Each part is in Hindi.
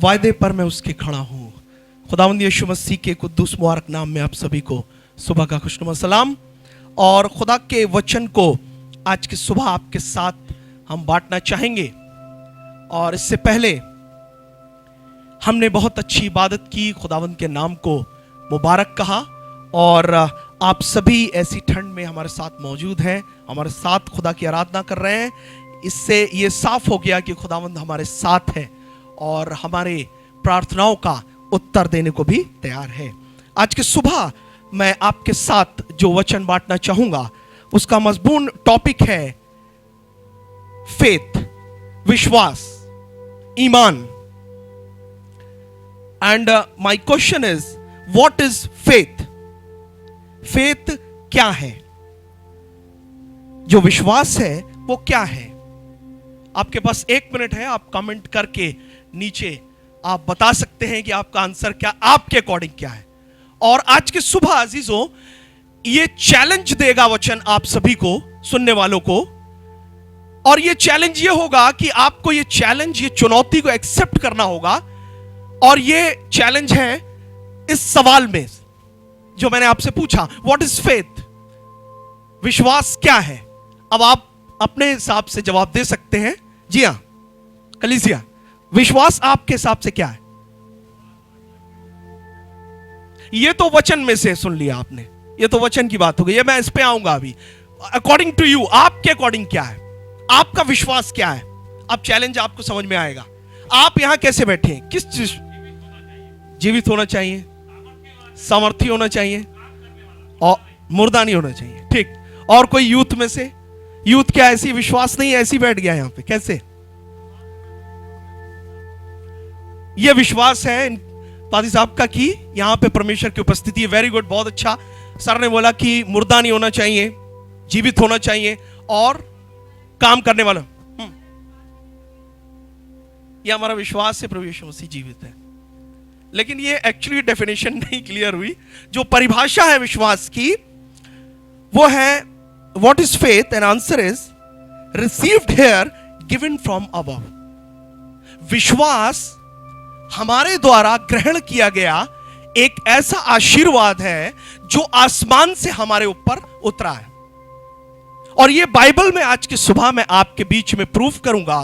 वायदे पर मैं उसके खड़ा हूँ। खुदावंद यीशु मसीह के कुद्दूस मुबारक नाम में आप सभी को सुबह का खुशनुमा सलाम। और खुदा के वचन को आज की सुबह आपके साथ हम बांटना चाहेंगे। और इससे पहले हमने बहुत अच्छी इबादत की, खुदावंद के नाम को मुबारक कहा। और आप सभी ऐसी ठंड में हमारे साथ मौजूद हैं, हमारे साथ खुदा की आराधना कर रहे हैं। इससे ये साफ हो गया कि खुदावंद हमारे साथ है और हमारे प्रार्थनाओं का उत्तर देने को भी तैयार है। आज की सुबह मैं आपके साथ जो वचन बांटना चाहूंगा उसका मजमून टॉपिक है फेथ, विश्वास, ईमान। And my question is what is faith? Faith क्या है? जो विश्वास है वो क्या है? आपके पास 1 मिनट है, आप कमेंट करके नीचे आप बता सकते हैं कि आपका आंसर क्या, आपके अकॉर्डिंग क्या है। और आज की सुबह अजीजों, ये चैलेंज देगा वचन आप सभी को, सुनने वालों को। और ये चैलेंज ये होगा कि आपको ये चैलेंज, ये चुनौती को एक्सेप्ट करना होगा। और ये चैलेंज है इस सवाल में जो मैंने आपसे पूछा, व्हाट इज फेथ? विश्वास क्या है? अब आप अपने हिसाब से जवाब दे सकते हैं। जी हां कलीसिया, विश्वास आपके हिसाब से क्या है? ये तो वचन में से सुन लिया आपने, ये तो वचन की बात हो गई। ये मैं इस पे आऊंगा अभी। अकॉर्डिंग टू यू, आपके अकॉर्डिंग क्या है? आपका विश्वास क्या है? अब चैलेंज आपको समझ में आएगा। आप यहां कैसे बैठे हैं? किस चीज? जीवित होना चाहिए, सामर्थ्य होना चाहिए और मुर्दा नहीं होना चाहिए। ठीक। और कोई यूथ में से? यूथ क्या ऐसी विश्वास नहीं है, ऐसी बैठ गया यहां पे? कैसे? ये विश्वास है पादी साहब का कि यहां पे परमेश्वर की उपस्थिति है। वेरी गुड, बहुत अच्छा। सर ने बोला कि मुर्दा नहीं होना चाहिए, जीवित होना चाहिए और काम करने वाला। यह हमारा विश्वास है, प्रभु यीशु मसीह जीवित है। लेकिन ये एक्चुअली डेफिनेशन नहीं क्लियर हुई। जो परिभाषा है विश्वास की वो है what is faith? And answer is received here, given from above. विश्वास हमारे द्वारा ग्रहण किया गया एक ऐसा आशीर्वाद है जो आसमान से हमारे ऊपर उतरा है। और ये बाइबल में आज की सुबह मैं आपके बीच में प्रूफ करूंगा,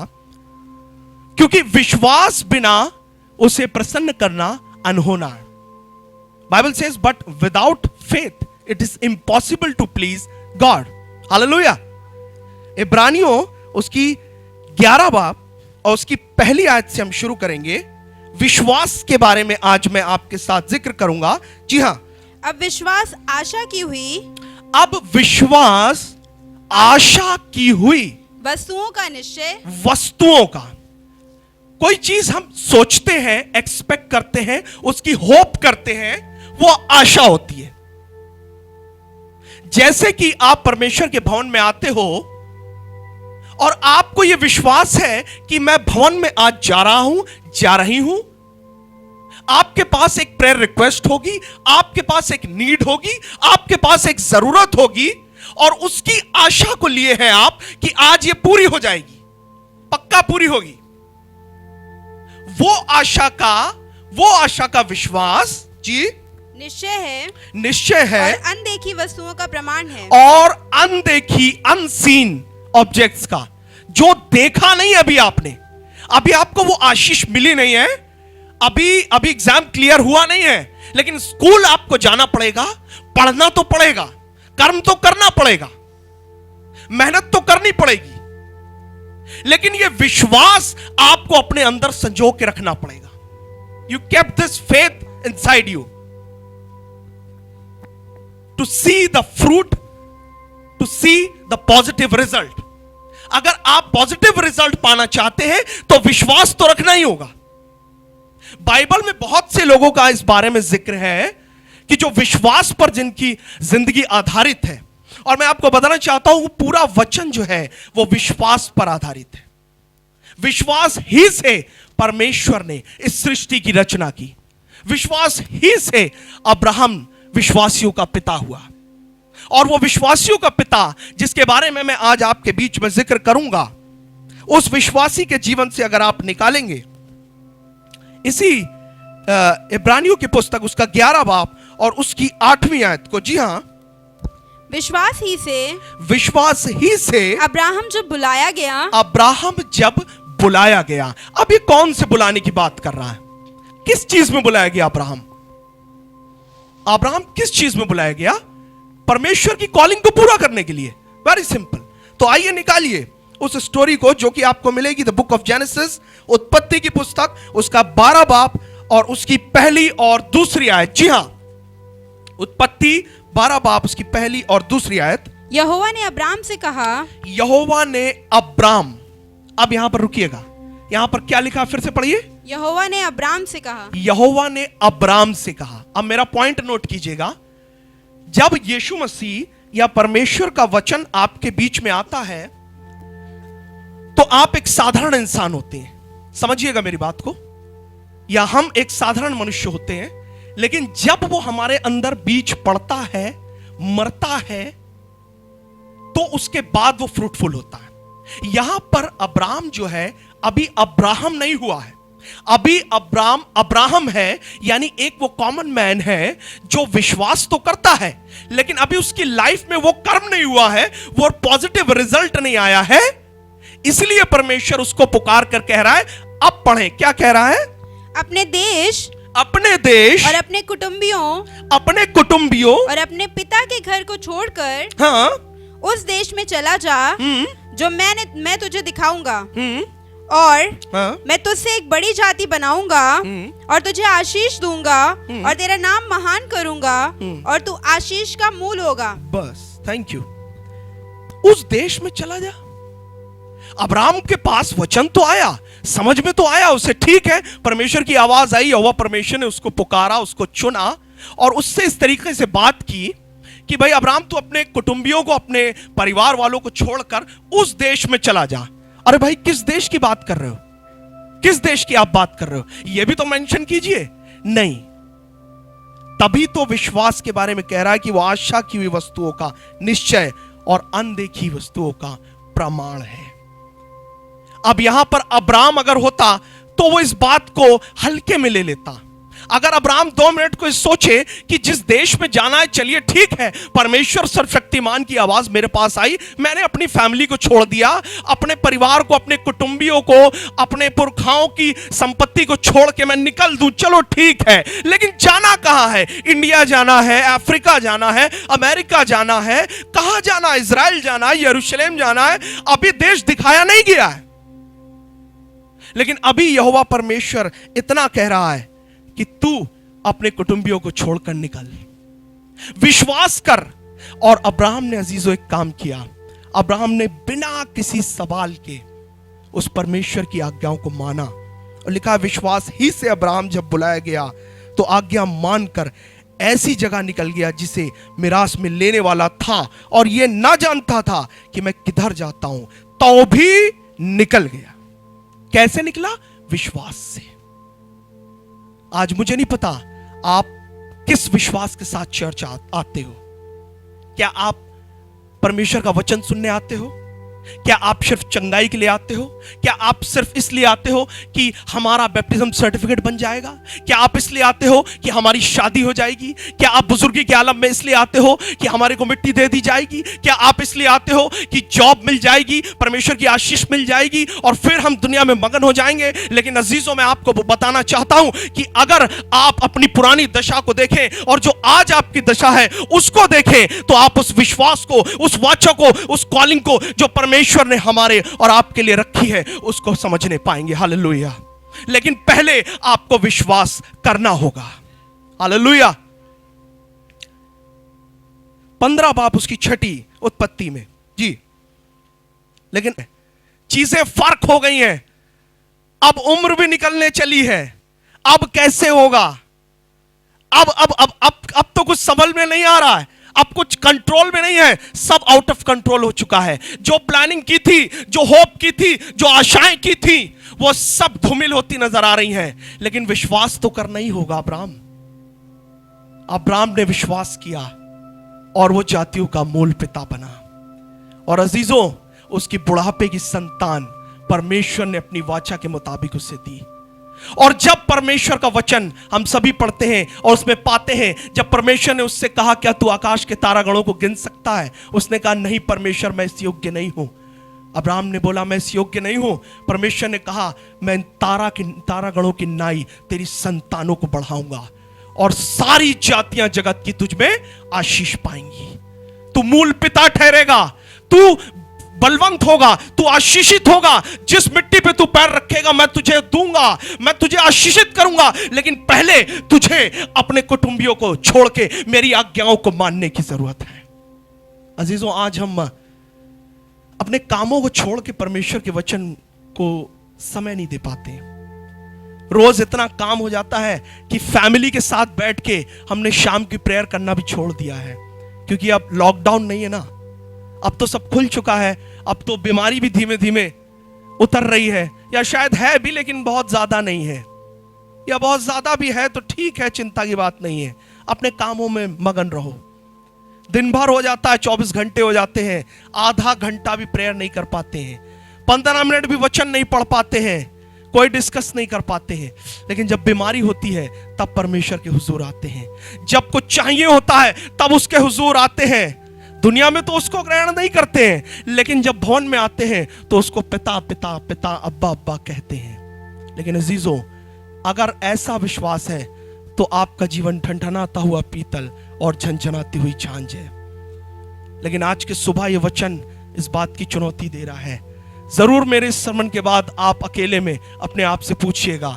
क्योंकि विश्वास बिना उसे प्रसन्न करना अनहोना है। Bible says but without faith it is impossible to please God. Hallelujah. इब्रानियों उसकी 11 बाब और उसकी पहली आयत से हम शुरू करेंगे। विश्वास के बारे में आज मैं आपके साथ जिक्र करूंगा। जी हां। अब विश्वास आशा की हुई, अब विश्वास आशा की हुई वस्तुओं का निश्चय, वस्तुओं का। कोई चीज हम सोचते हैं, एक्सपेक्ट करते हैं, उसकी होप करते हैं, वो आशा होती है। जैसे कि आप परमेश्वर के भवन में आते हो और आपको यह विश्वास है कि मैं भवन में आज जा रहा हूं, जा रही हूं। आपके पास एक प्रेयर रिक्वेस्ट होगी, आपके पास एक नीड होगी, आपके पास एक जरूरत होगी और उसकी आशा को लिए हैं आप कि आज ये पूरी हो जाएगी, पक्का पूरी होगी। वो आशा का विश्वास जी निश्चय है और अनदेखी वस्तुओं का प्रमाण है। और अनदेखी, अनसीन ऑब्जेक्ट्स का, जो देखा नहीं अभी आपने, अभी आपको वो आशीष मिली नहीं है, अभी एग्जाम क्लियर हुआ नहीं है, लेकिन स्कूल आपको जाना पड़ेगा, पढ़ना तो पड़ेगा, कर्म तो करना पड़ेगा, मेहनत तो करनी पड़ेगी। लेकिन ये विश्वास आपको अपने अंदर संजो के रखना पड़ेगा। You kept this faith inside you to see the fruit, to see the positive result. अगर आप पॉजिटिव रिजल्ट पाना चाहते हैं तो विश्वास तो रखना ही होगा। बाइबल में बहुत से लोगों का इस बारे में जिक्र है कि जो विश्वास पर जिनकी जिंदगी आधारित है। और मैं आपको बताना चाहता हूं, पूरा वचन जो है वो विश्वास पर आधारित है। विश्वास ही से परमेश्वर ने इस सृष्टि की रचना की। विश्वास ही से अब्राहम विश्वासियों का पिता हुआ। और वो विश्वासियों का पिता जिसके बारे में मैं आज आपके बीच में जिक्र करूंगा, उस विश्वासी के जीवन से अगर आप निकालेंगे इसी इब्रानियों की पुस्तक उसका 11 बाब और उसकी 8वीं आयत को, जी हाँ, विश्वास ही से अब्राहम जब बुलाया गया। अब ये कौन से बुलाने की बात कर रहा है? किस चीज में बुलाया गया अब्राहम किस चीज में बुलाया गया? परमेश्वर की कॉलिंग को पूरा करने के लिए। Very simple. तो आइए निकालिए उस स्टोरी को जो कि आपको मिलेगी द बुक ऑफ जेनेसिस, उत्पत्ति की पुस्तक, उसका 12 बाब और उसकी पहली और दूसरी आयत। जी हां, उत्पत्ति 12 बाब उसकी पहली और दूसरी आयत। यहोवा ने अब्राम से कहा। अब यहां पर रुकिएगा, यहां पर क्या लिखा फिर से पढ़िए। यहोवा ने अब्राम से कहा। अब मेरा पॉइंट नोट कीजिएगा। जब यीशु मसीह या परमेश्वर का वचन आपके बीच में आता है तो आप एक साधारण इंसान होते हैं, समझिएगा मेरी बात को, या हम एक साधारण मनुष्य होते हैं, लेकिन जब वो हमारे अंदर बीज पड़ता है, मरता है, तो उसके बाद वो फ्रूटफुल होता है। यहां पर अब्राम जो है अभी अब्राहम नहीं हुआ है, अभी अब्राहम है, यानी एक वो कॉमन मैन है जो विश्वास तो करता है लेकिन अभी उसकी लाइफ में वो कर्म नहीं हुआ है, वो पॉजिटिव रिजल्ट नहीं आया है। इसलिए परमेश्वर उसको पुकार कर कह रहा है, अब पढ़ें, क्या कह रहा है? अपने देश और अपने कुटुंबियों और अपने पिता के घर को छोड़कर, हाँ, उस देश में चला जा जो मैं तुझे दिखाऊंगा, और हाँ, मैं तुझसे एक बड़ी जाति बनाऊंगा और तुझे आशीष दूंगा और तेरा नाम महान करूंगा और तू आशीष का मूल होगा। बस, थैंक यू। उस देश में चला जा। अब्राहम के पास वचन तो आया, समझ में तो आया उसे, ठीक है, परमेश्वर की आवाज आई, यहोवा परमेश्वर ने उसको पुकारा, उसको चुना और उससे इस तरीके से बात की कि भाई अब्राहम तू अपने कुटुंबियों को, अपने परिवार वालों को छोड़कर उस देश में चला जा। अरे भाई, किस देश की बात कर रहे हो? किस देश की आप बात कर रहे हो? यह भी तो मेंशन कीजिए। नहीं, तभी तो विश्वास के बारे में कह रहा है कि वो आशा की हुई वस्तुओं का निश्चय और अनदेखी वस्तुओं का प्रमाण है। अब यहां पर अब्राहम अगर होता तो वो इस बात को हल्के में ले लेता। अगर अब्राहम 2 मिनट को सोचे कि जिस देश में जाना है, चलिए ठीक है, परमेश्वर सर्वशक्तिमान की आवाज मेरे पास आई, मैंने अपनी फैमिली को छोड़ दिया, अपने परिवार को, अपने कुटुंबियों को, अपने पुरखाओं की संपत्ति को छोड़ के मैं निकल दूं, चलो ठीक है, लेकिन जाना कहां है? इंडिया जाना है, अफ्रीका जाना है, अमेरिका जाना है, कहां जाना है? इजराइल जाना है, यरूशलेम जाना है। अभी देश दिखाया नहीं गया है, लेकिन अभी यहोवा परमेश्वर इतना कह रहा है कि तू अपने कुटुंबियों को छोड़कर निकल, विश्वास कर। और अब्राहम ने अजीजों एक काम किया। अब्राहम ने बिना किसी सवाल के उस परमेश्वर की आज्ञाओं को माना, और लिखा विश्वास ही से अब्राहम जब बुलाया गया तो आज्ञा मानकर ऐसी जगह निकल गया जिसे मिरास में लेने वाला था, और यह ना जानता था कि मैं किधर जाता हूं, तो भी निकल गया। कैसे निकला? विश्वास से। आज मुझे नहीं पता आप किस विश्वास के साथ चर्च आते हो। क्या आप परमेश्वर का वचन सुनने आते हो? क्या आप सिर्फ चंगाई के लिए आते हो? क्या आप सिर्फ इसलिए आते हो कि हमारा बैप्टिज्म सर्टिफिकेट बन जाएगा? क्या आप इसलिए आते हो कि हमारी शादी हो जाएगी? क्या आप बुजुर्गी के आलम में इसलिए आते हो कि हमारे को मिट्टी दे दी जाएगी? क्या आप इसलिए आते हो कि जॉब मिल जाएगी, परमेश्वर की आशीष मिल जाएगी और फिर हम दुनिया में मगन हो जाएंगे? लेकिन अजीजों, मैं आपको बताना चाहता हूं कि अगर आप अपनी पुरानी दशा को देखें और जो आज आपकी दशा है उसको देखें, तो आप उस विश्वास को, उस वाचा को, उस कॉलिंग को जो परमेश्वर ने हमारे और आपके लिए रखी है, उसको समझने पाएंगे। हालेलुया। लेकिन पहले आपको विश्वास करना होगा। हालेलुया। 15 बाब उसकी 6ठी उत्पत्ति में, जी, लेकिन चीजें फर्क हो गई हैं। अब उम्र भी निकलने चली है। अब कैसे होगा? अब तो कुछ समझ में नहीं आ रहा है, अब कुछ कंट्रोल में नहीं है, सब आउट ऑफ कंट्रोल हो चुका है। जो प्लानिंग की थी, जो होप की थी, जो आशाएं की थी, वो सब धूमिल होती नजर आ रही हैं। लेकिन विश्वास तो करना ही होगा। अब्राहम ने विश्वास किया और वो जातियों का मूल पिता बना। और अजीजों, उसकी बुढ़ापे की संतान परमेश्वर ने अपनी वाचा के मुताबिक उसे दी। और जब परमेश्वर का वचन हम सभी पढ़ते हैं और उसमें पाते हैं, जब परमेश्वर ने उससे कहा क्या तू आकाश के तारागणों को गिन सकता है, उसने कहा नहीं परमेश्वर, मैं इस योग्य नहीं हूं। अब्राहम ने बोला मैं इस योग्य नहीं हूं। परमेश्वर ने कहा मैं तारागणों की नाई तेरी संतानों को बढ़ाऊंगा और सारी जातियां जगत की तुझ में आशीष पाएंगी। तू मूल पिता ठहरेगा, तू बलवंत होगा, तू आशीषित होगा। जिस मिट्टी पे तू पैर रखेगा मैं तुझे दूंगा, मैं तुझे आशीषित करूंगा। लेकिन पहले तुझे अपने कुटुंबियों को छोड़ के मेरी आज्ञाओं को मानने की जरूरत है। अजीजों, आज हम अपने कामों को छोड़ के परमेश्वर के वचन को समय नहीं दे पाते। रोज इतना काम हो जाता है कि फैमिली के साथ बैठ के हमने शाम की प्रेयर करना भी छोड़ दिया है, क्योंकि अब लॉकडाउन नहीं है ना, अब तो सब खुल चुका है। अब तो बीमारी भी धीमे धीमे उतर रही है, या शायद है भी लेकिन बहुत ज्यादा नहीं है, या बहुत ज्यादा भी है तो ठीक है, चिंता की बात नहीं है। अपने कामों में मगन रहो। दिन भर हो जाता है, 24 घंटे हो जाते हैं, आधा घंटा भी प्रेयर नहीं कर पाते हैं, 15 मिनट भी वचन नहीं पढ़ पाते हैं, कोई डिस्कस नहीं कर पाते हैं। लेकिन जब बीमारी होती है तब परमेश्वर के हुजूर आते हैं, जब कुछ चाहिए होता है तब उसके हुजूर आते हैं। दुनिया में तो उसको ग्रहण नहीं करते हैं, लेकिन जब भवन में आते हैं तो उसको पिता पिता पिता, अब्बा अब्बा कहते हैं। लेकिन अजीजों, अगर ऐसा विश्वास है तो आपका जीवन ठनठनाता हुआ पीतल और झनझनाती हुई झांझ है। लेकिन आज के सुबह ये वचन इस बात की चुनौती दे रहा है। जरूर मेरे इस sermon के बाद आप अकेले में अपने आप से पूछिएगा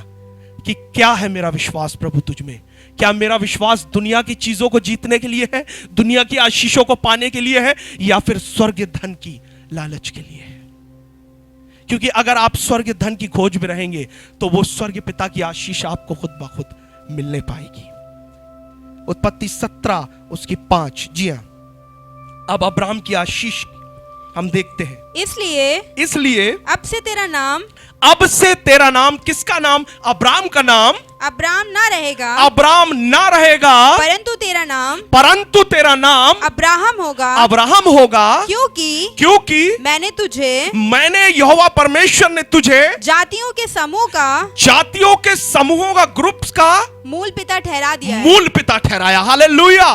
कि क्या है मेरा विश्वास प्रभु तुझ में? क्या मेरा विश्वास दुनिया की चीजों को जीतने के लिए है, दुनिया की आशीषों को पाने के लिए है, या फिर स्वर्ग धन की लालच के लिए है? क्योंकि अगर आप स्वर्ग धन की खोज में रहेंगे तो वो स्वर्ग पिता की आशीष आपको खुद ब खुद मिलने पाएगी। उत्पत्ति 17 उसकी 5। जी हां, अब अब्राहम की आशीष हम देखते हैं। इसलिए अब से तेरा नाम, अब से तेरा नाम, किसका नाम? अब्राहम का नाम अब्राम ना रहेगा, अब्राम ना रहेगा, परंतु तेरा नाम अब्राहम होगा, क्योंकि मैंने यहोवा परमेश्वर ने तुझे जातियों के समूहों का ग्रुप्स का मूल पिता ठहरा दिया है। मूल पिता ठहराया। Hallelujah,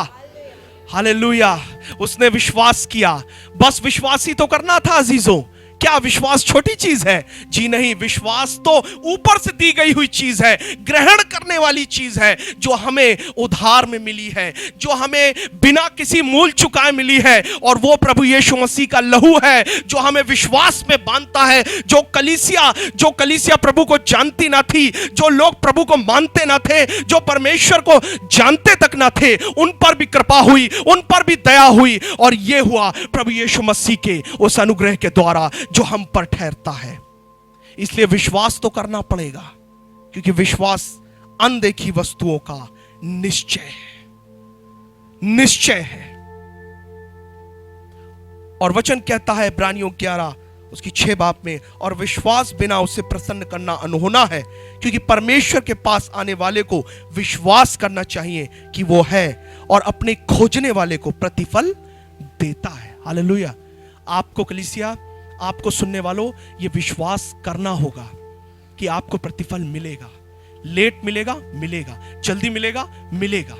hallelujah. उसने विश्वास किया। बस विश्वास ही तो करना था अजीजों। क्या विश्वास छोटी चीज है? जी नहीं, विश्वास तो ऊपर से दी गई हुई चीज है, ग्रहण करने वाली चीज है, जो हमें उधार में मिली है, जो हमें बिना किसी मूल चुकाए मिली है। और वो प्रभु यीशु मसीह का लहू है जो हमें विश्वास में बांधता है। जो कलीसिया प्रभु को जानती ना थी, जो लोग प्रभु को मानते ना थे, जो परमेश्वर को जानते तक ना थे, उन पर भी कृपा हुई, उन पर भी दया हुई। और ये हुआ प्रभु यीशु मसीह के उस अनुग्रह के द्वारा जो हम पर ठहरता है। इसलिए विश्वास तो करना पड़ेगा, क्योंकि विश्वास अनदेखी वस्तुओं का निश्चय है। और वचन कहता है इब्रानियों 11 उसकी 6 बाब में, और विश्वास बिना उसे प्रसन्न करना अनहोना है, क्योंकि परमेश्वर के पास आने वाले को विश्वास करना चाहिए कि वो है और अपने खोजने वाले को प्रतिफल देता है। हालेलुया। आपको कलीसिया, आपको सुनने वालों, ये विश्वास करना होगा कि आपको प्रतिफल मिलेगा। लेट मिलेगा, जल्दी मिलेगा।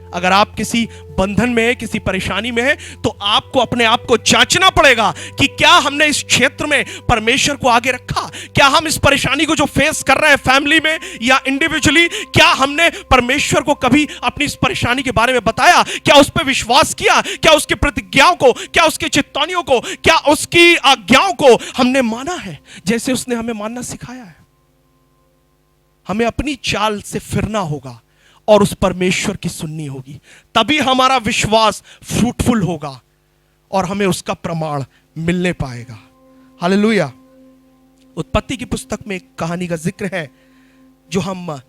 अगर आप किसी बंधन में है, किसी परेशानी में है, तो आपको अपने आप को जांचना पड़ेगा कि क्या हमने इस क्षेत्र में परमेश्वर को आगे रखा? क्या हम इस परेशानी को जो फेस कर रहे हैं फैमिली में या इंडिविजुअली, क्या हमने परमेश्वर को कभी अपनी इस परेशानी के बारे में बताया? क्या उस पर विश्वास किया? क्या उसकी प्रतिज्ञाओं को, क्या उसकी चेतावनियों को, क्या उसकी आज्ञाओं को हमने माना है जैसे उसने हमें मानना सिखाया है? हमें अपनी चाल से फिरना होगा और उस परमेश्वर की सुननी होगी, तभी हमारा विश्वास फ्रूटफुल होगा और हमें उसका प्रमाण मिलने पाएगा। हालेलुया। उत्पत्ति की पुस्तक में एक कहानी का जिक्र है जो हम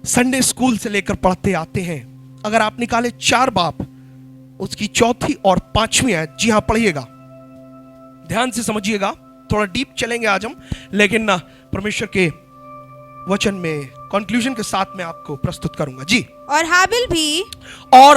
संडे स्कूल से लेकर पढ़ते आते हैं। अगर आप निकाले 4 बाब उसकी 4 और 5वीं आयत। जी हां, पढ़िएगा, ध्यान से समझिएगा। थोड़ा डीप चलेंगे आज हम, लेकिन ना परमेश्वर के वचन में कंक्लूजन के साथ मैं आपको प्रस्तुत करूंगा। जी। और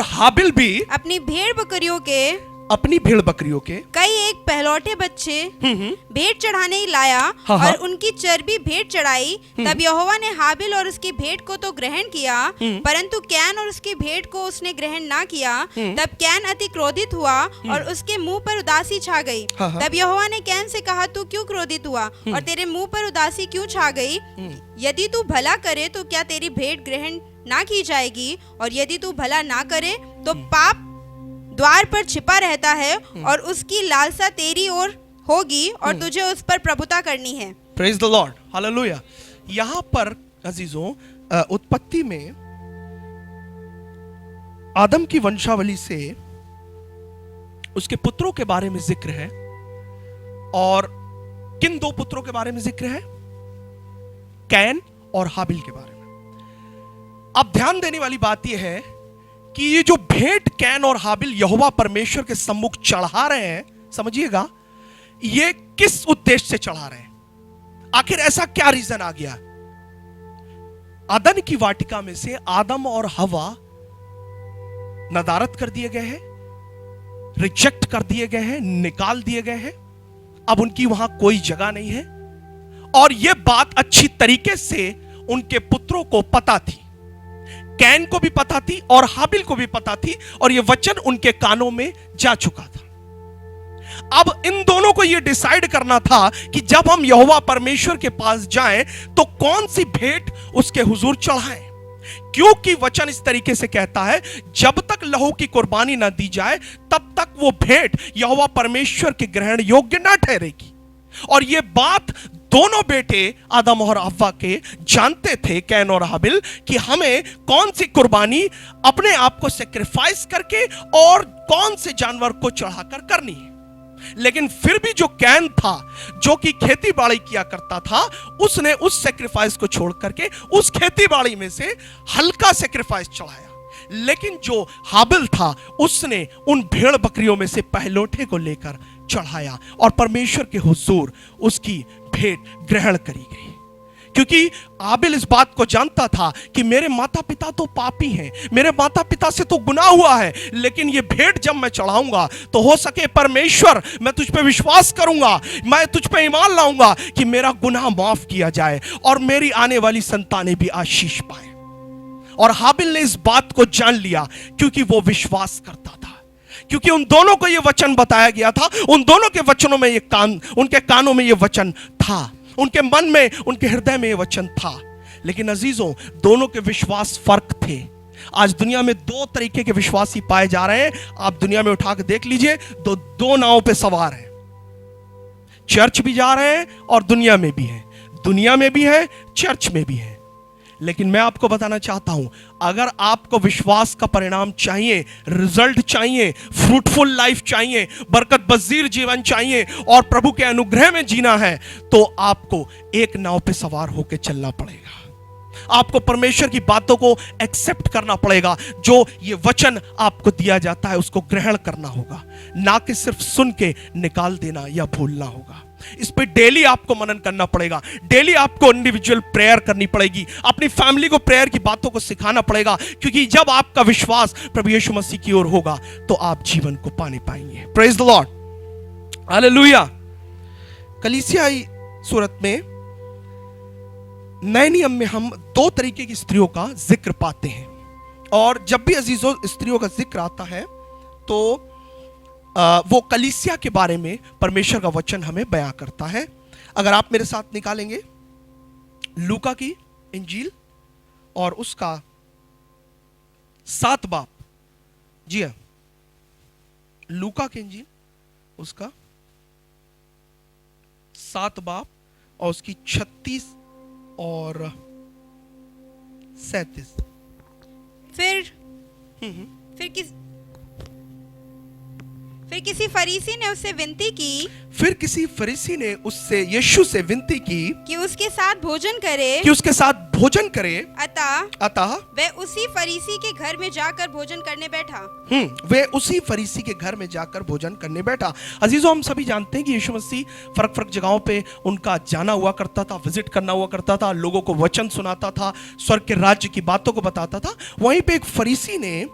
हाबिल भी अपनी भेड़ बकरियों के अपनी भेड़ बकरियों के कई एक पहलौठे बच्चे भेंट चढ़ाने ही लाया हाँ, हाँ। और उनकी चर्बी भेंट चढ़ाई। तब यहोवा ने हाबिल और उसकी भेंट को तो ग्रहण किया, परंतु कैन और उसकी भेंट को उसने ग्रहण ना किया। तब कैन अति क्रोधित हुआ और उसके मुंह पर उदासी छा गई। हाँ, हाँ। तब यहोवा ने कैन से कहा, तू क्यों क्रोधित हुआ और तेरे मुंह पर उदासी क्यों छा गई? यदि तू भला करे तो क्या तेरी भेंट ग्रहण ना की जाएगी, और यदि तू भला ना करे तो पाप द्वार पर छिपा रहता है और उसकी लालसा तेरी ओर होगी और तुझे उस पर प्रभुता करनी है। Praise the Lord, hallelujah. यहां पर अजीजों उत्पत्ति में आदम की वंशावली से उसके पुत्रों के बारे में जिक्र है। और किन दो पुत्रों के बारे में जिक्र है? कैन और हाबिल के बारे में। अब ध्यान देने वाली बात यह है कि ये जो भेंट कैन और हाबिल यहोवा परमेश्वर के सम्मुख चढ़ा रहे हैं, समझिएगा, ये किस उद्देश्य से चढ़ा रहे हैं? आखिर ऐसा क्या रीजन आ गया? अदन की वाटिका में से आदम और हवा नदारत कर दिए गए हैं, रिजेक्ट कर दिए गए हैं, निकाल दिए गए हैं। अब उनकी वहां कोई जगह नहीं है। और यह बात अच्छी तरीके से उनके पुत्रों को पता थी, कैन को भी पता थी और हाबिल को भी पता थी, और यह वचन उनके कानों में जा चुका था। अब इन दोनों को यह डिसाइड करना था कि जब हम यहोवा परमेश्वर के पास जाएं तो कौन सी भेंट उसके हुजूर चढ़ाएं, क्योंकि वचन इस तरीके से कहता है, जब तक लहू की कुर्बानी ना दी जाए तब तक वो भेंट यहोवा परमेश्वर के ग्रहण योग्य ना ठहरेगी। और यह बात दोनों बेटे आदम और हव्वा के जानते थे, कैन और हाबिल, कि हमें कौन सी कुर्बानी अपने आप को सेक्रीफाइस करके और कौन से जानवर को चढ़ाकर करनी है। लेकिन फिर भी जो कैन था, जो कि खेती बाड़ी किया करता था, उसने उस सेक्रीफाइस को छोड़ करके उस खेती बाड़ी में से हल्का सेक्रीफाइस चढ़ाया। लेकिन जो हाबिल था, उसने उन भेड़ बकरियों में से पहलौठे को लेकर चढ़ाया और परमेश्वर के हुजूर उसकी भेंट ग्रहण करी गई। क्योंकि हाबिल इस बात को जानता था कि मेरे माता पिता तो पापी हैं, मेरे माता पिता से तो गुनाह हुआ है, लेकिन ये भेंट जब मैं चढ़ाऊंगा तो हो सके परमेश्वर, मैं तुझ पे विश्वास करूंगा, मैं तुझ पे ईमान लाऊंगा कि मेरा गुनाह माफ किया जाए और मेरी आने वाली संतानें भी आशीष पाए। और हाबिल ने इस बात को जान लिया क्योंकि वो विश्वास करता था, क्योंकि उन दोनों को यह वचन बताया गया था, उन दोनों के वचनों में उनके कानों में यह वचन था, उनके मन में, उनके हृदय में यह वचन था। लेकिन अजीजों, दोनों के विश्वास फर्क थे। आज दुनिया में दो तरीके के विश्वासी पाए जा रहे हैं। आप दुनिया में उठा के देख लीजिए, दो नावों पे सवार हैं। चर्च भी जा रहे हैं और दुनिया में भी है, दुनिया में भी है, चर्च में भी है। लेकिन मैं आपको बताना चाहता हूं, अगर आपको विश्वास का परिणाम चाहिए, रिजल्ट चाहिए, फ्रूटफुल लाइफ चाहिए, बरकत बजीर जीवन चाहिए और प्रभु के अनुग्रह में जीना है, तो आपको एक नाव पे सवार होकर चलना पड़ेगा। आपको परमेश्वर की बातों को एक्सेप्ट करना पड़ेगा। जो ये वचन आपको दिया जाता है उसको ग्रहण करना होगा, ना कि सिर्फ सुन के निकाल देना या भूलना होगा। इस पे डेली आपको मनन करना पड़ेगा, डेली आपको इंडिविजुअल प्रेयर करनी पड़ेगी, अपनी फैमिली को प्रेयर की बातों को सिखाना पड़ेगा, क्योंकि जब आपका विश्वास प्रभु यीशु मसीह की ओर होगा तो आप जीवन को पाने पाएंगे। Praise the Lord, hallelujah. कलीसियाई सूरत में नए नियम में हम दो तरीके की स्त्रियों का जिक्र पाते हैं, और जब भी अजीजों स्त्रियों का जिक्र आता है तो वो कलीसिया के बारे में परमेश्वर का वचन हमें बयां करता है। अगर आप मेरे साथ निकालेंगे लूका की इंजील और उसका 7 बाब, जी हाँ, लूका की इंजील उसका 7 बाब और उसकी 36 और 37। फिर किसी फरीसी ने उससे विनती की, फिर किसी फरीसी ने उससे यीशु से विनती की कि उसके साथ भोजन करे, अतः वह उसी फरीसी के घर में जाकर भोजन करने बैठा। वे उसी फरीसी के घर में जाकर भोजन करने बैठा। अजीजों, हम सभी जानते हैं कि यीशु मसीह फर्क जगहों पे उनका जाना हुआ करता था, विजिट करना हुआ करता था, लोगों को वचन सुनाता था, स्वर्ग के राज्य की बातों को बताता था। वहीं पे एक फरीसी ने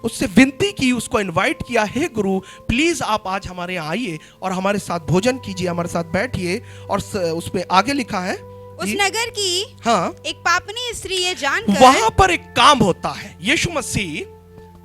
उससे विनती की, उसको इनवाइट किया, हे गुरु प्लीज आप आज हमारे यहाँ आइए और हमारे साथ भोजन कीजिए, हमारे साथ बैठिए। और उसमें आगे लिखा है उस नगर की हाँ एक पापनी स्त्री ये जानकर, वहां पर एक काम होता है। यीशु मसीह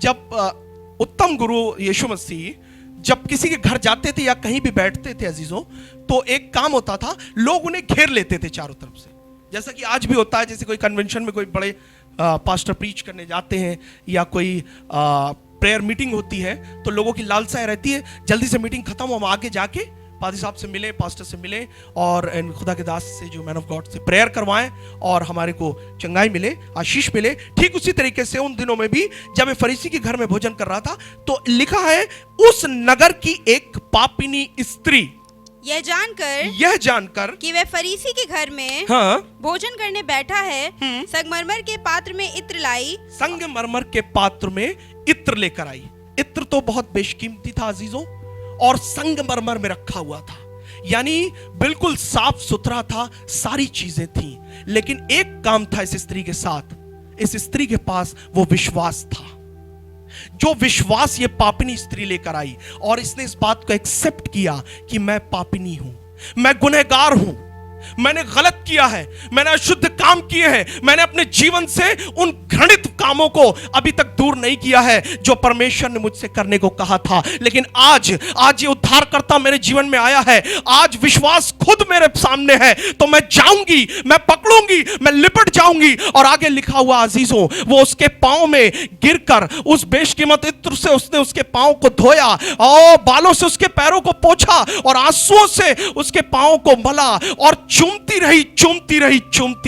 जब उत्तम गुरु यीशु मसीह जब किसी के घर जाते थे या कहीं भी बैठते थे अजीजों, तो एक काम होता था, लोग उन्हें घेर लेते थे चारों तरफ से, जैसा कि आज भी होता है। जैसे कोई कन्वेंशन में कोई बड़े पास्टर प्रीच करने जाते हैं या कोई प्रेयर मीटिंग होती है, तो लोगों की लालसा रहती है जल्दी से मीटिंग खत्म हो, हम आगे जाके पादी साहब से मिले, पास्टर से मिले और खुदा के दास से जो मैन ऑफ गॉड से प्रेयर करवाएं और हमारे को चंगाई मिले, आशीष मिले। ठीक उसी तरीके से उन दिनों में भी जब मैं फरीसी के घर में भोजन कर रहा था, तो लिखा है उस नगर की एक पापिनी स्त्री यह जानकर कि वह फरीसी के घर में हाँ भोजन करने बैठा है, संगमरमर के पात्र में इत्र लाई। संगमरमर के पात्र में इत्र लेकर आई। इत्र तो बहुत बेशकीमती था अजीजों, और संगमरमर में रखा हुआ था, यानी बिल्कुल साफ सुथरा था, सारी चीजें थी। लेकिन एक काम था इस स्त्री के साथ, इस स्त्री के पास वो विश्वास था, जो विश्वास ये पापिनी स्त्री लेकर आई। और इसने इस बात को एक्सेप्ट किया कि मैं पापिनी हूं, मैं गुनहगार हूं, मैंने गलत किया है, मैंने अशुद्ध काम किए हैं, मैंने अपने जीवन से उन घृणित कामों को अभी तक दूर नहीं किया है जो परमेश्वर ने मुझसे करने को कहा था। लेकिन आज ये उद्धारकर्ता मेरे जीवन में आया है, आज विश्वास खुद मेरे सामने है, तो मैं जाऊंगी, मैं पकड़ूंगी, मैं लिपट जाऊंगी। और आगे लिखा हुआ अजीजों, वो उसके पांव में गिरकर उस बेशकीमत इत्र से उसने उसके पांव को धोया और बालों से उसके पैरों को पोंछा और आंसुओं से उसके पांव को मला और चूमती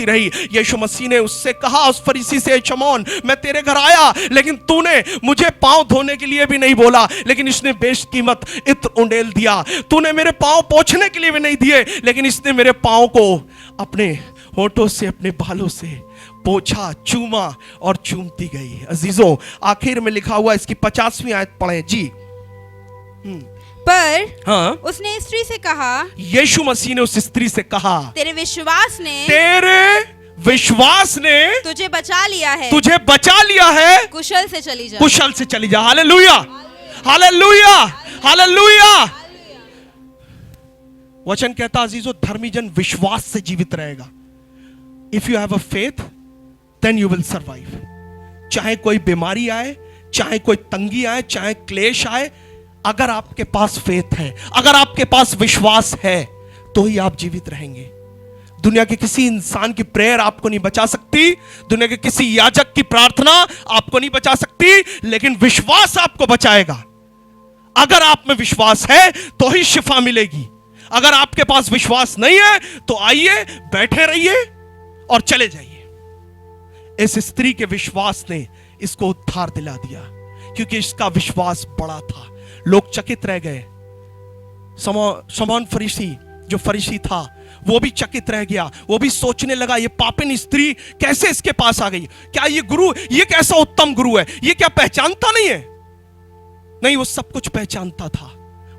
रही। यीशु मसीह ने उससे कहा, उस फरीसी से, शमौन मैं तेरे घर आया, लेकिन तूने मुझे पांव धोने के लिए भी नहीं बोला, लेकिन इसने बेशकीमत इत्र उंडेल दिया। तूने मेरे पांव पोंछने के लिए भी नहीं दिए, लेकिन इसने मेरे पांव को अपने होठों से, अपने बालों से पोंछा, चूमा और चूमती गई। अजीजों, आखिर में लिखा हुआ, इसकी 50वीं आयत पढ़ें जी। पर हाँ, उसने स्त्री से कहा, यीशु मसीह ने उस स्त्री से कहा, तेरे विश्वास ने तुझे बचा लिया है, कुशल से चली जा। Hallelujah, hallelujah, hallelujah. वचन कहता अजीजों, धर्मी जन विश्वास से जीवित रहेगा। If you have a faith then you will survive. चाहे कोई बीमारी आए, चाहे कोई तंगी आए, चाहे क्लेश आए, अगर आपके पास फेथ है, अगर आपके पास विश्वास है, तो ही आप जीवित रहेंगे। दुनिया के किसी इंसान की प्रेयर आपको नहीं बचा सकती, दुनिया के किसी याजक की प्रार्थना आपको नहीं बचा सकती, लेकिन विश्वास आपको बचाएगा। अगर आप में विश्वास है तो ही शिफा मिलेगी। अगर आपके पास विश्वास नहीं है तो आइए, बैठे रहिए और चले जाइए। इस स्त्री के विश्वास ने इसको उद्धार दिला दिया, क्योंकि इसका विश्वास बड़ा था। लोग चकित रह गए। शमौन फरीसी, जो फरीसी था, वो भी चकित रह गया। वो भी सोचने लगा, ये पापिन स्त्री कैसे इसके पास आ गई? क्या ये गुरु, ये कैसा उत्तम गुरु है? ये क्या पहचानता नहीं है? नहीं, वो सब कुछ पहचानता था,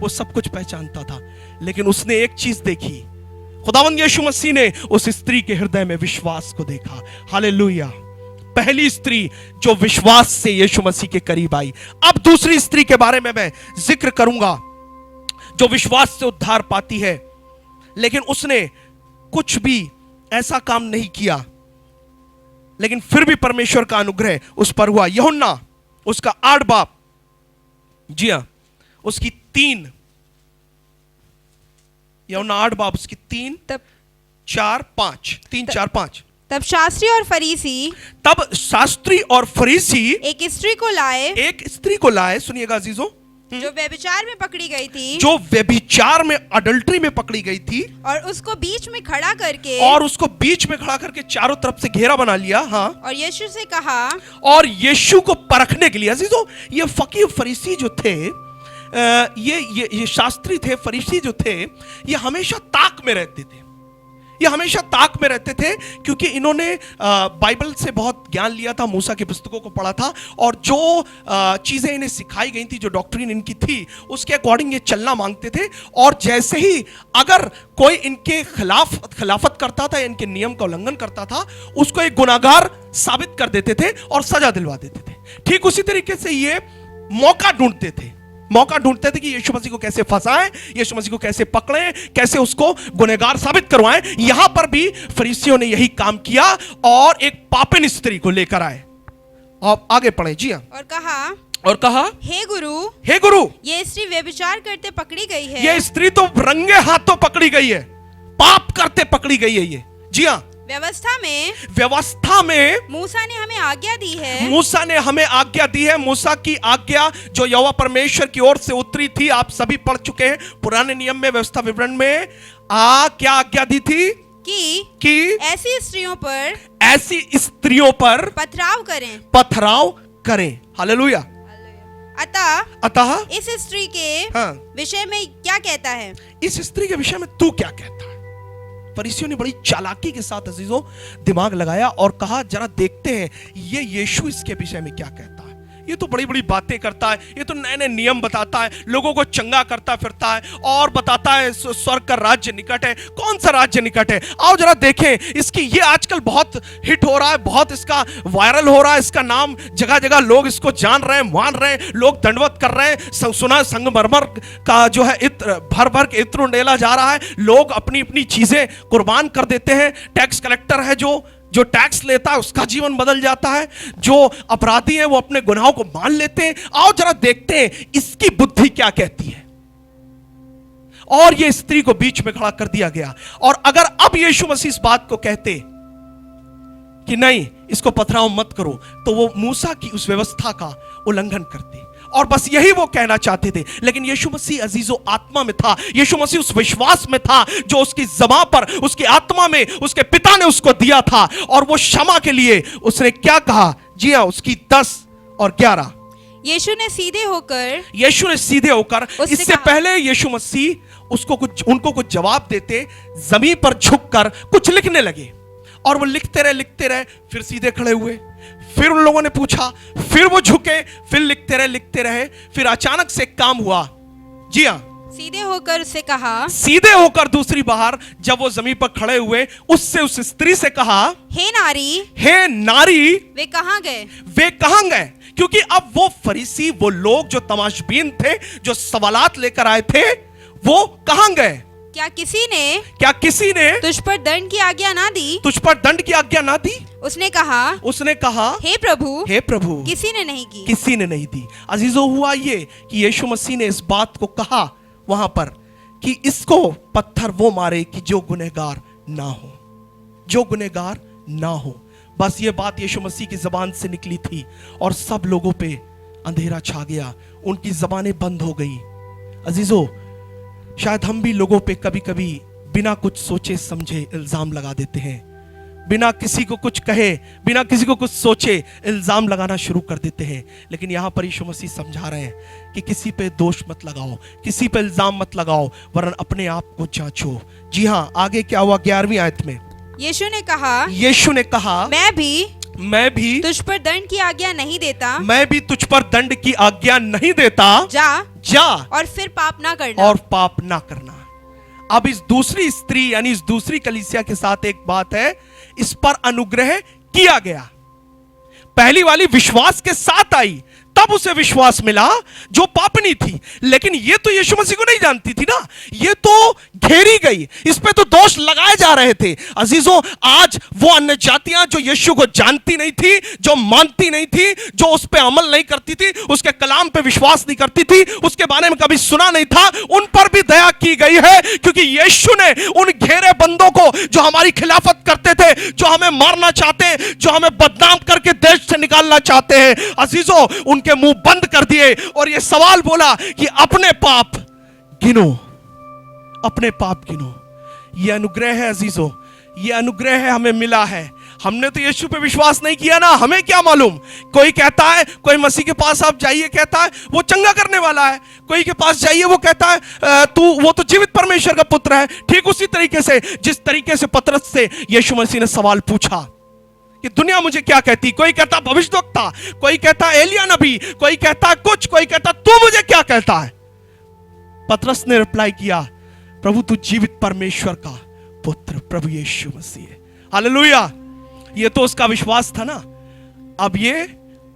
वो सब कुछ पहचानता था। लेकिन उसने एक चीज देखी, खुदावंद यीशु मसीह ने उस स्त्री के हृदय में विश्वास को देखा। हालेलुया। पहली स्त्री जो विश्वास से यीशु मसीह के करीब आई। अब दूसरी स्त्री के बारे में मैं जिक्र करूंगा, जो विश्वास से उद्धार पाती है, लेकिन उसने कुछ भी ऐसा काम नहीं किया, लेकिन फिर भी परमेश्वर का अनुग्रह उस पर हुआ। यूहन्ना उसका 8 बाप, जी हां, उसकी 3, यूहन्ना 8 बाप उसकी 3, 4, 5। तब शास्त्री और फरीसी एक स्त्री को लाए, सुनिएगा अजीजों, जो व्यभिचार में पकड़ी गई थी, और उसको बीच में खड़ा करके चारों तरफ से घेरा बना लिया। हाँ, और यीशु से कहा, और यीशु को परखने के लिए। अजीजों, ये फकीह फरीसी जो थे, ये शास्त्री थे, फरीसी जो थे, ये हमेशा ताक में रहते थे। क्योंकि इन्होंने बाइबल से बहुत ज्ञान लिया था, मूसा की पुस्तकों को पढ़ा था, और जो चीजें इन्हें सिखाई गई थी, जो डॉक्ट्रिन इनकी थी, उसके अकॉर्डिंग ये चलना मांगते थे। और जैसे ही अगर कोई इनके खिलाफत करता था, इनके नियम का उल्लंघन करता था, उसको एक गुनाहगार साबित कर देते थे और सजा दिलवा देते थे। ठीक उसी तरीके से ये मौका ढूंढते थे, मौका ढूंढते थे कि यीशु मसीह को कैसे फंसाएं, यीशु मसीह को कैसे पकड़ें, कैसे उसको गुनहगार साबित करवाएं। यहां पर भी फरीसियों ने यही काम किया और एक पापिन स्त्री को लेकर आए। आप आगे पढ़े। जी हाँ। और कहा हे गुरु, ये स्त्री व्यभिचार करते पकड़ी गई है। ये स्त्री तो रंगे हाथों पकड़ी गई है, पाप करते पकड़ी गई है ये। जी हाँ। व्यवस्था में मूसा ने हमें आज्ञा दी है। मूसा ने हमें आज्ञा दी है। मूसा की आज्ञा जो यहोवा परमेश्वर की ओर से उतरी थी, आप सभी पढ़ चुके हैं पुराने नियम में, व्यवस्था विवरण में। क्या आज्ञा दी थी? कि ऐसी स्त्रियों पर पथराव करें। हालेलुया। अतः इस स्त्री के विषय में क्या कहता है? इस स्त्री के विषय में तू क्या कहता है? फरीसियों ने बड़ी चालाकी के साथ अजीजों दिमाग लगाया और कहा जरा देखते हैं ये यीशु इसके विषय में क्या कहता है। ये तो बड़ी बड़ी बातें करता है, ये तो नए नए नियम बताता है, लोगों को चंगा करता फिरता है और बताता है स्वर्ग का राज्य निकट है। कौन सा राज्य निकट है? आओ जरा देखें इसकी। ये आजकल बहुत हिट हो रहा है, बहुत इसका वायरल हो रहा है, इसका नाम जगह जगह लोग इसको जान रहे हैं, मान रहे हैं, लोग दंडवत कर रहे हैं। सुना संगमरमर का जो है इत्र भर भर के इत्र उंडेला जा रहा है। लोग अपनी अपनी चीजें कुर्बान कर देते हैं। टैक्स कलेक्टर है जो टैक्स लेता है उसका जीवन बदल जाता है। जो अपराधी है वो अपने गुनाहों को मान लेते हैं। आओ जरा देखते हैं इसकी बुद्धि क्या कहती है। और ये स्त्री को बीच में खड़ा कर दिया गया। और अगर अब यीशु मसीह इस बात को कहते कि नहीं इसको पथराव मत करो, तो वो मूसा की उस व्यवस्था का उल्लंघन करते। और बस यही वो कहना चाहते थे। लेकिन यीशु मसीह अजीजों आत्मा में था। यीशु मसीह उस विश्वास में था जो उसकी ज़बान पर, उसकी आत्मा में उसके पिता ने उसको दिया था। और वो क्षमा के लिए उसने क्या कहा? जी हाँ, उसकी 10 और 11। यीशु ने सीधे होकर इससे पहले यीशु मसीह उनको कुछ जवाब देते, जमीन पर झुककर कुछ लिखने लगे। और वो लिखते रहे, फिर सीधे खड़े हुए, फिर उन लोगों ने पूछा, फिर वो झुके, फिर लिखते रहे। फिर अचानक से काम हुआ। जी हाँ, सीधे होकर उससे कहा, सीधे होकर दूसरी बार जब वो जमीन पर खड़े हुए, उससे उस स्त्री से कहा, हे नारी, वे कहां गए? क्योंकि अब वो फरीसी, वो लोग जो तमाशबीन थे, जो सवालात लेकर आए थे, वो कहां गए? क्या किसी ने तुझ पर दंड की आज्ञा ना दी? उसने कहा, हे प्रभु, किसी ने नहीं की। अजीजों, हुआ ये कि यीशु मसीह ने इस बात को कहा वहां पर कि इसको पत्थर वो मारे कि जो गुनहगार ना हो। बस ये बात यीशु मसीह की जबान से निकली थी और सब लोगों पे अंधेरा छा गया, उनकी जबानें बंद हो गई। अजीजों, शायद हम भी लोगों पे कभी कभी बिना कुछ सोचे समझे इल्जाम लगा देते हैं। बिना किसी को कुछ कहे, बिना किसी को कुछ सोचे इल्जाम लगाना शुरू कर देते हैं। लेकिन यहां पर यीशु मसीह समझा रहे हैं कि किसी पे दोष मत लगाओ, किसी पे इल्जाम मत लगाओ, वरन अपने आप को जांचो। जी हां, आगे क्या हुआ 11वीं आयत में? यीशु ने कहा, मैं भी तुझ पर दंड की आज्ञा नहीं देता। जा और फिर पाप ना करना। अब इस दूसरी स्त्री यानी इस दूसरी कलीसिया के साथ एक बात है, इस पर अनुग्रह किया गया। पहली वाली विश्वास के साथ आई, तब उसे विश्वास मिला जो पापनी थी। लेकिन ये तो यीशु मसीह को नहीं जानती थी ना, ये तो घेरी गई, इस पे तो दोष लगाए जा रहे थे। अजीजों, आज वो अन्य जातियां जो यीशु को जानती नहीं थी, जो मानती नहीं थी, जो उस पे अमल नहीं करती थी, उसके कलाम पे विश्वास नहीं करती थी, उसके बारे में कभी सुना नहीं था, उन पर भी दया की गई है। क्योंकि यीशु ने उन घेरे बंदों को जो हमारी खिलाफत करते थे, जो हमें मारना चाहते, जो हमें बदनाम करके देश से निकालना चाहते हैं, अजीजों, उनके मुंह बंद कर दिए और ये सवाल बोला कि अपने पाप गिनो। ये अनुग्रह है अजीजों, ये अनुग्रह है, हमें मिला है। हमने तो यीशु पे विश्वास नहीं किया ना, हमें क्या मालूम। कोई कहता है, कोई मसीह के पास आप जाइए, कहता है वो चंगा करने वाला है। कोई के पास जाइए, वो कहता है वो तो जीवित परमेश्वर का पुत्र है। ठीक उसी तरीके से जिस तरीके से पतरस से यीशु मसीह ने सवाल पूछा कि दुनिया मुझे क्या कहती। कोई कहता भविष्यद्वक्ता, कोई कहता एलिया नबी, कोई कहता कुछ, कोई कहता तू मुझे क्या कहता है। पतरस ने रिप्लाई किया, प्रभु तू जीवित परमेश्वर का पुत्र प्रभु यीशु मसीह है। हालेलुया। ये तो उसका विश्वास था ना। अब ये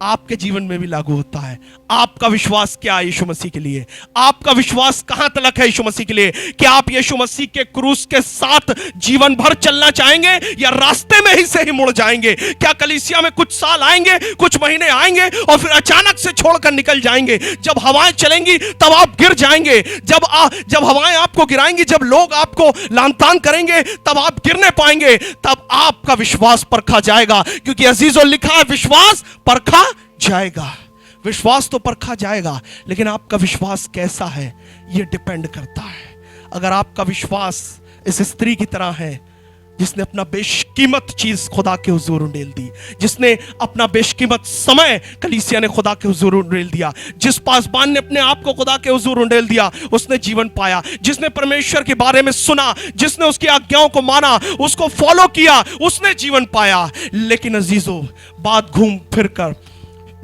आपके जीवन में भी लागू होता है। आपका विश्वास क्या है यीशु मसीह के लिए? आपका विश्वास कहां तक है यीशु मसीह के लिए? क्या आप यीशु मसीह के क्रूस के साथ जीवन भर चलना चाहेंगे या रास्ते में ही से ही मुड़ जाएंगे? क्या कलीसिया में कुछ साल आएंगे, कुछ महीने आएंगे और फिर अचानक से छोड़कर निकल जाएंगे? जब हवाएं चलेंगी तब आप गिर जाएंगे। जब हवाएं आपको गिराएंगी, जब लोग आपको लांतान करेंगे, तब आप गिरने पाएंगे। तब आपका विश्वास परखा जाएगा, क्योंकि अजीजों लिखा है विश्वास परखा जाएगा। विश्वास तो परखा जाएगा, लेकिन आपका विश्वास कैसा है यह डिपेंड करता है। अगर आपका विश्वास इस स्त्री की तरह है जिसने अपना बेशकीमत चीज खुदा के हुजूर उंडेल दी, जिसने अपना बेशकीमत समय कलीसिया ने खुदा के हुजूर उंडेल दिया, जिस पासबान ने अपने आप को खुदा के हुजूर उंडेल दिया, उसने जीवन पाया। जिसने परमेश्वर के बारे में सुना, जिसने उसकी आज्ञाओं को माना, उसको फॉलो किया, उसने जीवन पाया। लेकिन अजीजों, बात घूम फिर कर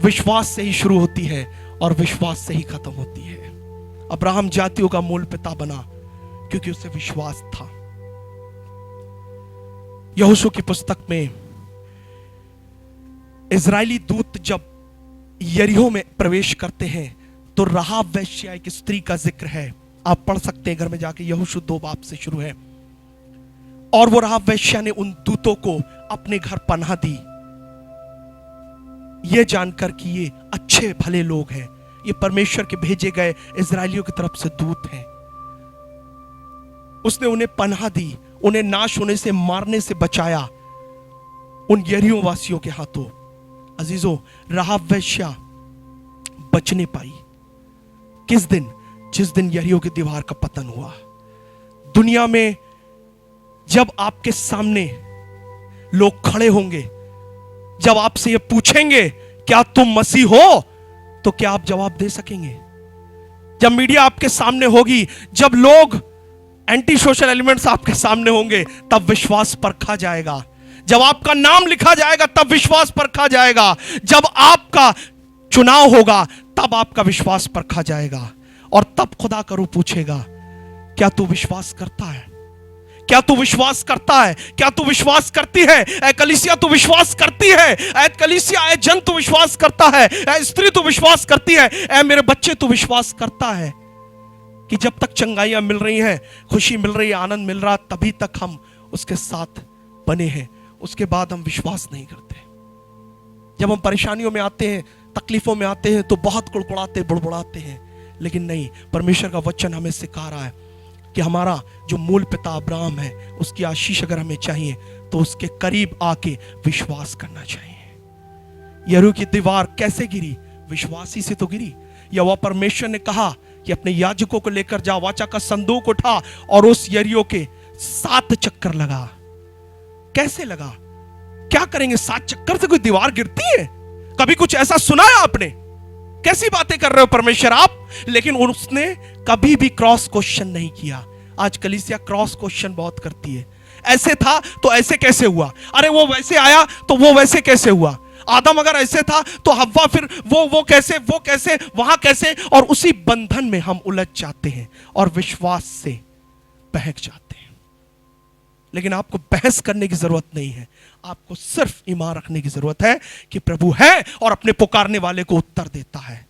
विश्वास से ही शुरू होती है और विश्वास से ही खत्म होती है। अब्राहम जातियों का मूल पिता बना क्योंकि उसे विश्वास था। यहोशू की पुस्तक में इजरायली दूत जब यरीहो में प्रवेश करते हैं तो राहाब वेश्या एक स्त्री का जिक्र है। आप पढ़ सकते हैं घर में जाके, यहोशू 2 बाब से शुरू है। और वो राहाब वेश्या ने उन दूतों को अपने घर पनाह दी, ये जानकर कि ये अच्छे भले लोग हैं, ये परमेश्वर के भेजे गए इजरायलियों की तरफ से दूत हैं। उसने उन्हें पनाह दी, उन्हें नाश होने से, मारने से बचाया उन यरीहो वासियों के हाथों। अजीजों, राहाब वेश्या बचने पाई किस दिन? जिस दिन यरीहो की दीवार का पतन हुआ। दुनिया में जब आपके सामने लोग खड़े होंगे, जब आपसे ये पूछेंगे क्या तुम मसीह हो, तो क्या आप जवाब दे सकेंगे? जब मीडिया आपके सामने होगी, जब लोग एंटी सोशल एलिमेंट्स आपके सामने होंगे, तब विश्वास परखा जाएगा। जब आपका नाम लिखा जाएगा तब विश्वास परखा जाएगा। जब आपका चुनाव होगा तब आपका विश्वास परखा जाएगा। और तब खुदा का रूह पूछेगा, क्या तू विश्वास करता है? क्या तू विश्वास करता है? क्या तू विश्वास करती है? ऐ कलीसिया तू विश्वास करती है? ऐ कलीसिया, ऐ जन तू विश्वास करता है? ऐ स्त्री तू विश्वास करती है? ऐ मेरे बच्चे तू विश्वास करता है कि जब तक चंगाइयां मिल रही हैं, खुशी मिल रही है, आनंद मिल रहा, तभी तक हम उसके साथ बने हैं, उसके बाद हम विश्वास नहीं करते। जब हम परेशानियों में आते हैं, तकलीफों में आते हैं, तो बहुत कुड़कुड़ाते बुड़बुड़ाते हैं। लेकिन नहीं, परमेश्वर का वचन हमें सिखा रहा है कि हमारा जो मूल पिता अब्राहम है, उसकी आशीष अगर हमें चाहिए तो उसके करीब आके विश्वास करना चाहिए। यरीहो की दीवार कैसे गिरी? विश्वासी से तो गिरी। या वह परमेश्वर ने कहा कि अपने याजकों को लेकर जा, वाचा का संदूक उठा और उस यरीहो के 7 चक्कर लगा। कैसे लगा? क्या करेंगे? 7 चक्कर से कोई दीवार गिरती है? कभी कुछ ऐसा सुना है आपने? कैसी बातें कर रहे हो परमेश्वर आप? लेकिन उसने कभी भी क्रॉस क्वेश्चन नहीं किया। आज कलीसिया क्रॉस क्वेश्चन बहुत करती है। ऐसे था तो ऐसे कैसे हुआ? अरे वो वैसे आया तो वो वैसे कैसे हुआ? आदम अगर ऐसे था तो हव्वा फिर वो कैसे वहां कैसे? और उसी बंधन में हम उलझ जाते हैं और विश्वास से बहक जाते हैं। लेकिन आपको बहस करने की जरूरत नहीं है, आपको सिर्फ ईमान रखने की जरूरत है कि प्रभु है और अपने पुकारने वाले को उत्तर देता है।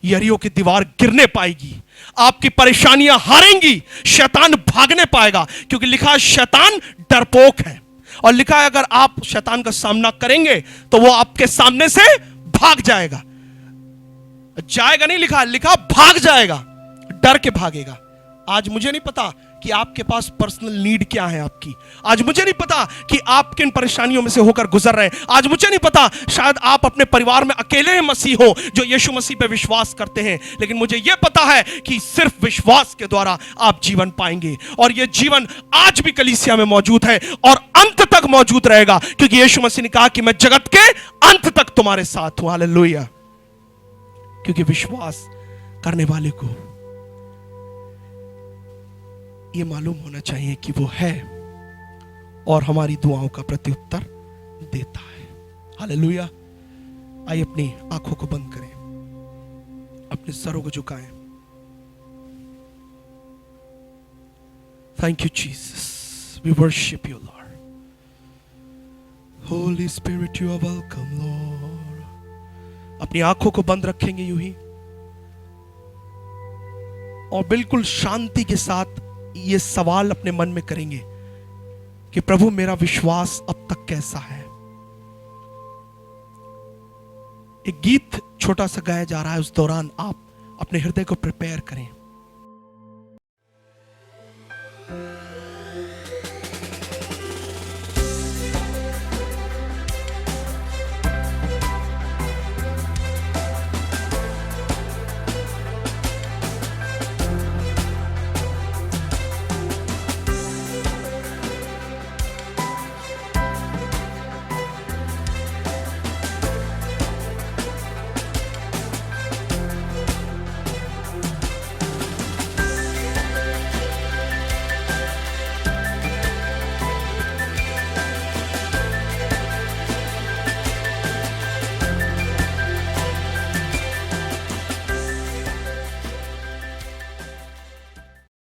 यरीहो की दीवार गिरने पाएगी, आपकी परेशानियां हारेंगी, शैतान भागने पाएगा, क्योंकि लिखा है शैतान डरपोक है। और लिखा है अगर आप शैतान का सामना करेंगे तो वो आपके सामने से भाग जाएगा। जाएगा नहीं लिखा भाग जाएगा, डर के भागेगा। आज मुझे नहीं पता कि आपके पास पर्सनल नीड क्या है आपकी। आज मुझे नहीं पता कि आप किन परेशानियों में से होकर गुजर रहे हैं। आज मुझे नहीं पता, शायद आप अपने परिवार में अकेले मसीह हो जो यीशु मसीह पे विश्वास करते हैं। लेकिन मुझे यह पता है कि सिर्फ विश्वास के द्वारा आप जीवन पाएंगे, और यह जीवन आज भी कलीसिया में मौजूद है और अंत तक मौजूद रहेगा, क्योंकि यीशु मसीह ने कहा कि मैं जगत के अंत तक तुम्हारे साथ हूं। हालेलुया। क्योंकि विश्वास करने वाले को ये मालूम होना चाहिए कि वो है और हमारी दुआओं का प्रत्युत्तर देता है। हालेलुया। आइए अपनी आंखों को बंद करें, अपने सरों को झुकाएं। Thank you Jesus, we worship you Lord. Holy Spirit you are welcome Lord. अपनी आंखों को बंद रखेंगे यूं ही, और बिल्कुल शांति के साथ ये सवाल अपने मन में करेंगे कि प्रभु मेरा विश्वास अब तक कैसा है। एक गीत छोटा सा गाया जा रहा है, उस दौरान आप अपने हृदय को प्रिपेयर करें।